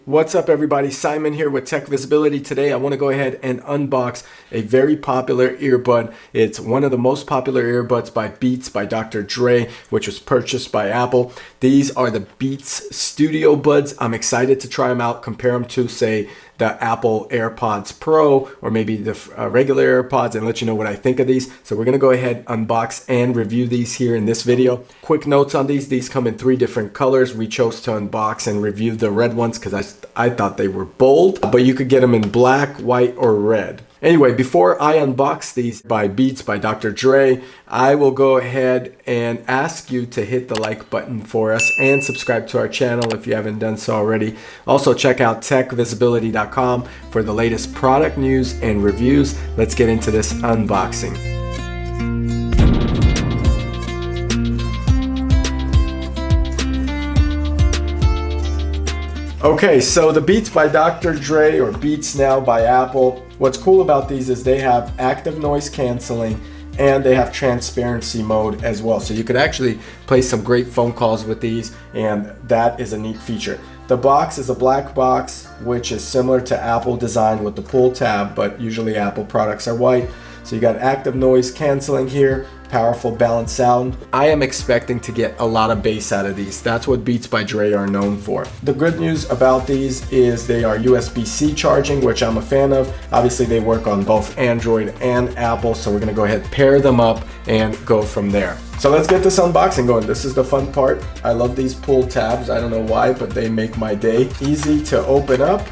What's up everybody, Simon here with Tech Visibility. Today I want to go ahead and unbox a very popular earbud. It's one of the most popular earbuds by Beats by Dr. Dre, which was purchased by Apple. These are the Beats Studio Buds. I'm excited to try them out, compare them to say the Apple AirPods Pro or maybe the regular AirPods and let you know what I think of these. So we're going to go ahead, unbox and review these here in this video. Quick notes on these come in 3 different colors. We chose to unbox and review the red ones because I thought they were bold, but you could get them in black, white, or red. Anyway, before I unbox these by Beats by Dr. Dre, I will go ahead and ask you to hit the like button for us and subscribe to our channel if you haven't done so already. Also check out techvisibility.com for the latest product news and reviews. Let's get into this unboxing. Okay, so the Beats by Dr. Dre, or Beats now by Apple. What's cool about these is they have active noise canceling and they have transparency mode as well. So you could actually play some great phone calls with these, and that is a neat feature. The box is a black box, which is similar to Apple design with the pull tab, but usually Apple products are white. So you got active noise canceling here, powerful balanced sound. I am expecting to get a lot of bass out of these. That's what Beats by Dre are known for. The good news about these is they are USB-C charging, which I'm a fan of. Obviously they work on both Android and Apple, so we're gonna go ahead, pair them up and go from there. So let's get this unboxing going. This is the fun part. I love these pull tabs. I don't know why, but they make my day. Easy to open up.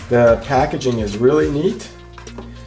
The packaging is really neat.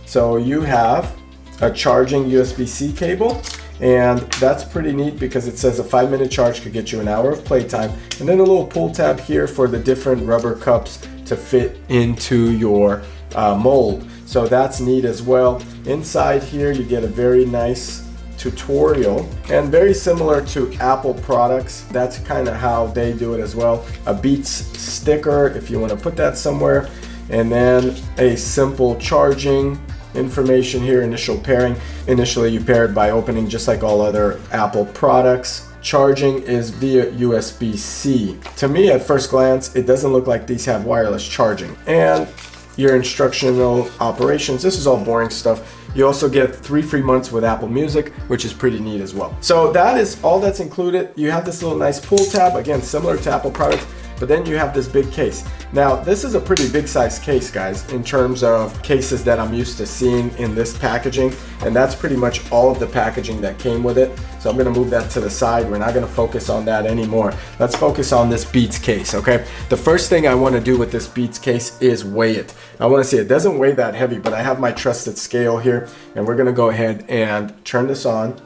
So you have a charging USB-C cable, and that's pretty neat because it says a 5-minute charge could get you an hour of playtime, and then a little pull tab here for the different rubber cups to fit into your mold. So that's neat as well. Inside here you get a very nice tutorial, and very similar to Apple products. That's kind of how they do it as well. A Beats sticker if you want to put that somewhere, and then a simple charging information here, initial pairing. Initially you pair it by opening just like all other Apple products. Charging is via USB-C. To me at first glance it doesn't look like these have wireless charging. And your instructional operations, this is all boring stuff. You also get 3 free months with Apple Music, which is pretty neat as well. So that is all that's included. You have this little nice pull tab, again similar to Apple products, but then you have this big case. Now this is a pretty big size case, guys, in terms of cases that I'm used to seeing in this packaging, and that's pretty much all of the packaging that came with it. So I'm gonna move that to the side. We're not gonna focus on that anymore. Let's focus on this Beats case, okay? The first thing I wanna do with this Beats case is weigh it. I wanna see, it doesn't weigh that heavy, but I have my trusted scale here, and we're gonna go ahead and turn this on.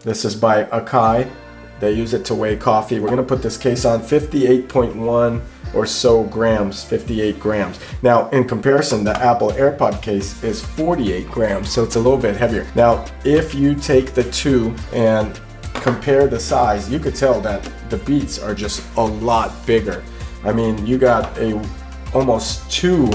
This is by Akai. They use it to weigh coffee. We're gonna put this case on 58.1 or so grams, 58 grams. Now, in comparison, the Apple AirPod case is 48 grams, so it's a little bit heavier. Now, if you take the two and compare the size, you could tell that the Beats are just a lot bigger. I mean, you got almost 2,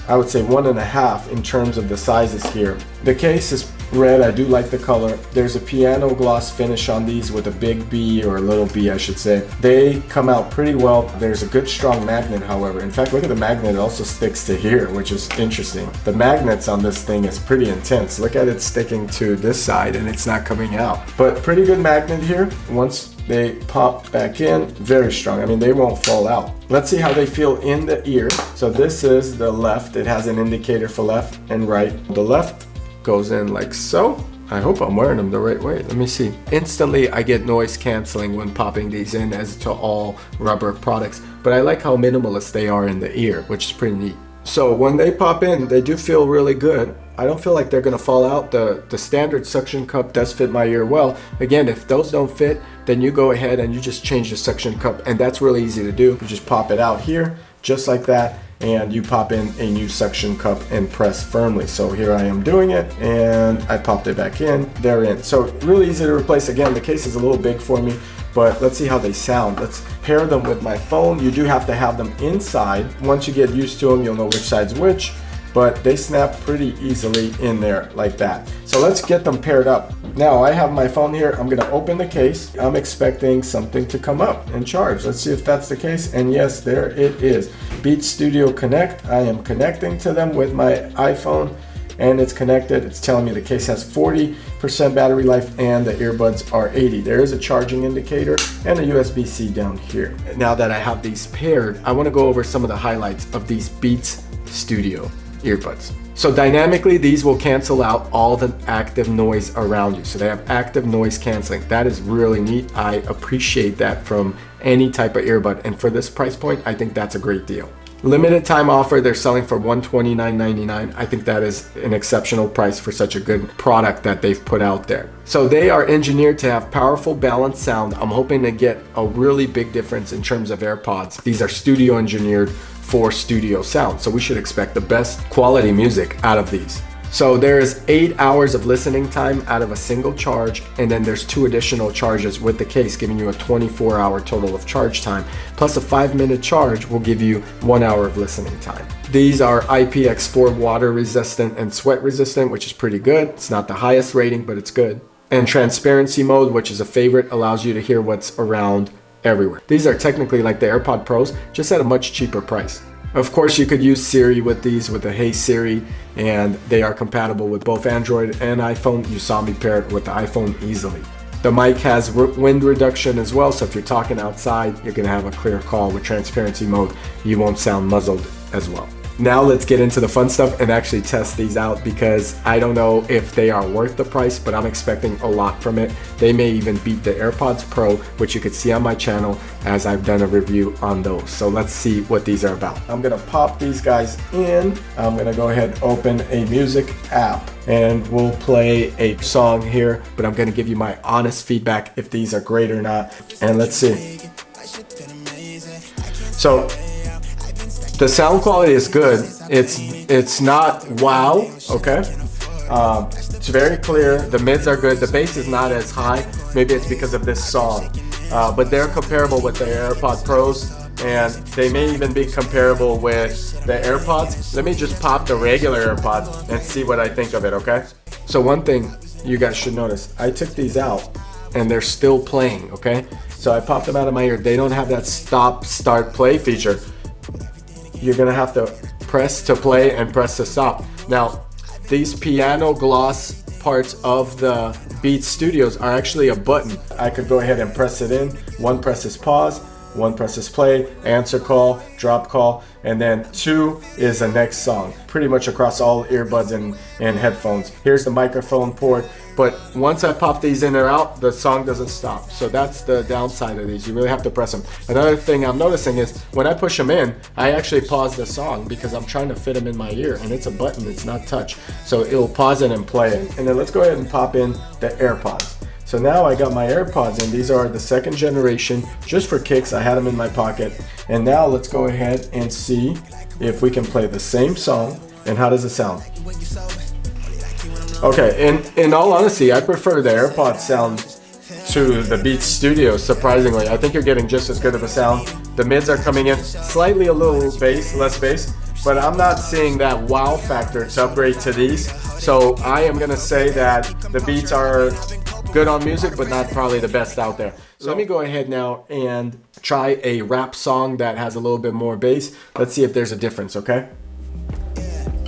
I would say 1.5 in terms of the sizes here. The case is red. I do like the color. There's a piano gloss finish on these with a big B, or a little B I should say. They come out pretty well. There's a good strong magnet, however. In fact, look at the magnet, it also sticks to here, which is interesting. The magnets on this thing is pretty intense. Look at it sticking to this side and it's not coming out. But pretty good magnet here. Once they pop back in, very strong. I mean, they won't fall out. Let's see how they feel in the ear. So this is the left. It has an indicator for left and right. The left goes in like so. I hope I'm wearing them the right way. Let me see. Instantly I get noise canceling when popping these in, as to all rubber products, but I like how minimalist they are in the ear, which is pretty neat. So when they pop in, they do feel really good. I don't feel like they're gonna fall out. The standard suction cup does fit my ear well. Again, if those don't fit, then you go ahead and you just change the suction cup, and that's really easy to do. You just pop it out here, just like that, and you pop in a new suction cup and press firmly. So here I am doing it, and I popped it back in, they're in. So really easy to replace. Again, the case is a little big for me, but let's see how they sound. Let's pair them with my phone. You do have to have them inside. Once you get used to them, you'll know which side's which, but they snap pretty easily in there like that. So let's get them paired up. Now I have my phone here. I'm gonna open the case. I'm expecting something to come up and charge. Let's see if that's the case. And yes, there it is. Beats Studio Connect. I am connecting to them with my iPhone and it's connected. It's telling me the case has 40% battery life and the earbuds are 80. There is a charging indicator and a USB-C down here. Now that I have these paired, I wanna go over some of the highlights of these Beats Studio earbuds. So dynamically, these will cancel out all the active noise around you. So they have active noise canceling. That is really neat. I appreciate that from any type of earbud. And for this price point, I think that's a great deal. Limited time offer, they're selling for $129.99. I think that is an exceptional price for such a good product that they've put out there. So they are engineered to have powerful balanced sound. I'm hoping to get a really big difference in terms of AirPods. These are studio engineered for studio sound. So we should expect the best quality music out of these. So there is 8 hours of listening time out of a single charge, and then there's 2 additional charges with the case, giving you a 24-hour total of charge time. Plus a 5-minute charge will give you 1 hour of listening time. These are IPX4 water resistant and sweat resistant, which is pretty good. It's not the highest rating, but it's good. And transparency mode, which is a favorite, allows you to hear what's around everywhere. These are technically like the AirPod Pros, just at a much cheaper price. Of course, you could use Siri with these, with the Hey Siri, and they are compatible with both Android and iPhone. You saw me pair it with the iPhone easily. The mic has wind reduction as well, so if you're talking outside, you're gonna have a clear call with transparency mode. You won't sound muzzled as well. Now let's get into the fun stuff and actually test these out, because I don't know if they are worth the price, but I'm expecting a lot from it. They may even beat the AirPods Pro, which you could see on my channel as I've done a review on those. So let's see what these are about. I'm gonna pop these guys in. I'm gonna go ahead and open a music app and we'll play a song here, but I'm gonna give you my honest feedback if these are great or not. And let's see. So the sound quality is good. It's not wow, okay? It's very clear. The mids are good. The bass is not as high. Maybe it's because of this song. But they're comparable with the AirPod Pros, and they may even be comparable with the AirPods. Let me just pop the regular AirPods and see what I think of it, okay? So one thing you guys should notice, I took these out and they're still playing, okay? So I popped them out of my ear. They don't have that stop, start, play feature. You're gonna have to press to play and press to stop. Now, these piano gloss parts of the Beats Studios are actually a button. I could go ahead and press it in. One presses pause, one presses play, answer call, drop call, and then 2 is the next song. Pretty much across all earbuds and headphones. Here's the microphone port. But once I pop these in or out, the song doesn't stop. So that's the downside of these. You really have to press them. Another thing I'm noticing is when I push them in, I actually pause the song because I'm trying to fit them in my ear, and it's a button, it's not touch. So it'll pause it and play it. And then let's go ahead and pop in the AirPods. So now I got my AirPods in. These are the 2nd generation, just for kicks. I had them in my pocket. And now let's go ahead and see if we can play the same song. And how does it sound? Okay, in all honesty, I prefer the AirPods sound to the Beats Studio, surprisingly. I think you're getting just as good of a sound. The mids are coming in slightly a little bass, less bass, but I'm not seeing that wow factor to upgrade to these. So I am gonna say that the Beats are good on music, but not probably the best out there. So let me go ahead now and try a rap song that has a little bit more bass. Let's see if there's a difference, okay?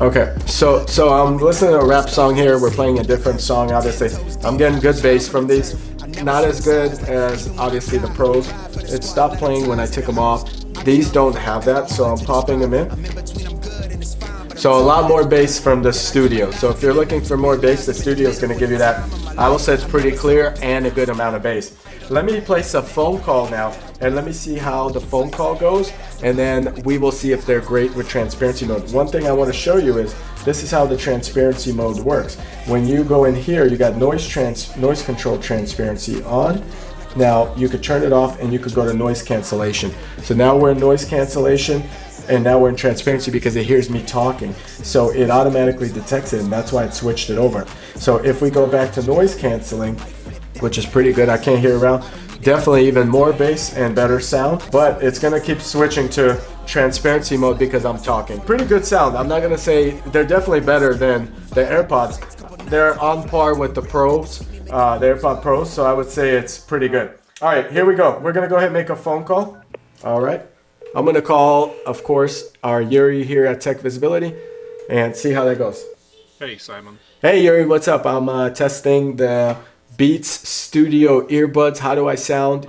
Okay, so I'm listening to a rap song here. We're playing a different song, obviously. I'm getting good bass from these. Not as good as, obviously, the Pros. It stopped playing when I took them off. These don't have that, so I'm popping them in. So a lot more bass from the Studio. So if you're looking for more bass, the Studio is going to give you that. I will say it's pretty clear and a good amount of bass. Let me place a phone call now, and let me see how the phone call goes, and then we will see if they're great with transparency mode. One thing I want to show you is this is how the transparency mode works. When you go in here, you got noise control transparency on. Now you could turn it off and you could go to noise cancellation. So now we're in noise cancellation, and now we're in transparency because it hears me talking. So it automatically detects it, and that's why it switched it over. So if we go back to noise canceling, which is pretty good, I can't hear around. Definitely even more bass and better sound, but it's gonna keep switching to transparency mode because I'm talking. Pretty good sound. I'm not gonna say they're definitely better than the AirPods. They're on par with the Pros, the AirPod Pros, so I would say it's pretty good. All right, here we go. We're gonna go ahead and make a phone call. All right. I'm gonna call, of course, our Yuri here at Tech Visibility and see how that goes. Hey, Simon. Hey, Yuri, what's up? I'm testing the Beats Studio Earbuds. How do I sound?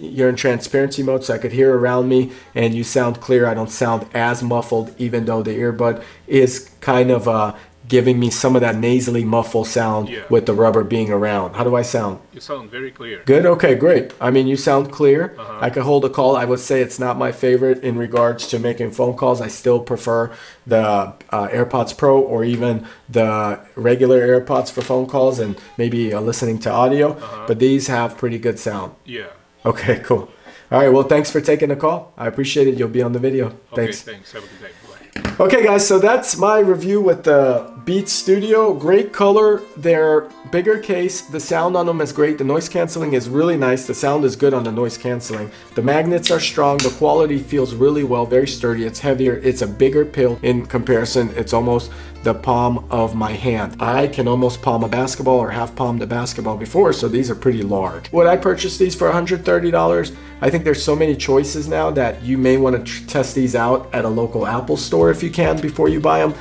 You're in transparency mode, so I could hear around me, and you sound clear. I don't sound as muffled, even though the earbud is kind of giving me some of that nasally muffle sound with the rubber being around. How do I sound? You sound very clear. Good? Okay, great. I mean, you sound clear. I could hold a call. I would say it's not my favorite in regards to making phone calls. I still prefer the AirPods Pro or even the regular AirPods for phone calls and maybe listening to audio. But these have pretty good sound. Yeah. Okay, cool. All right, well, thanks for taking the call. I appreciate it. You'll be on the video. Thanks. Okay, thanks. Have a good day. Bye. Okay, guys, so that's my review with the Beats Studio. Great color. They're bigger case. The sound on them is great. The noise canceling is really nice. The sound is good on the noise canceling. The magnets are strong. The quality feels really well, very sturdy. It's heavier. It's a bigger pill in comparison. It's almost the palm of my hand. I can almost palm a basketball or half palmed a basketball before, so these are pretty large. Would I purchase these for $130? I think there's so many choices now that you may want to test these out at a local Apple store if you can before you buy them,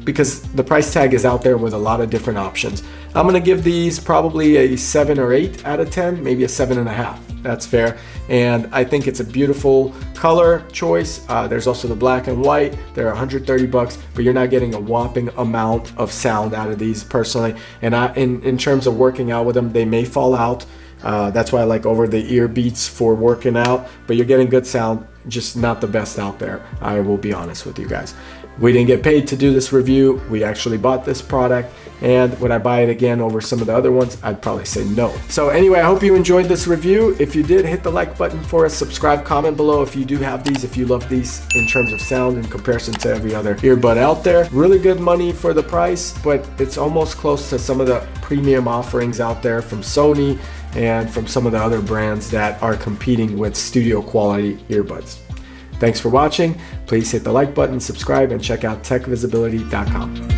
because the price tag is out there with a lot of different options. I'm gonna give these probably a 7 or 8 out of 10, maybe a 7.5. That's fair. And I think it's a beautiful color choice. There's also the black and white. They're $130, but you're not getting a whopping amount of sound out of these personally. And in terms of working out with them, they may fall out. That's why I like over the ear beats for working out, but you're getting good sound, just not the best out there. I will be honest with you guys. We didn't get paid to do this review. We actually bought this product, and would I buy it again over some of the other ones? I'd probably say no. So anyway, I hope you enjoyed this review. If you did, hit the like button for us, subscribe, comment below if you do have these, if you love these in terms of sound in comparison to every other earbud out there. Really good money for the price, but it's almost close to some of the premium offerings out there from Sony and from some of the other brands that are competing with studio quality earbuds. Thanks for watching. Please hit the like button, subscribe, and check out techvisibility.com.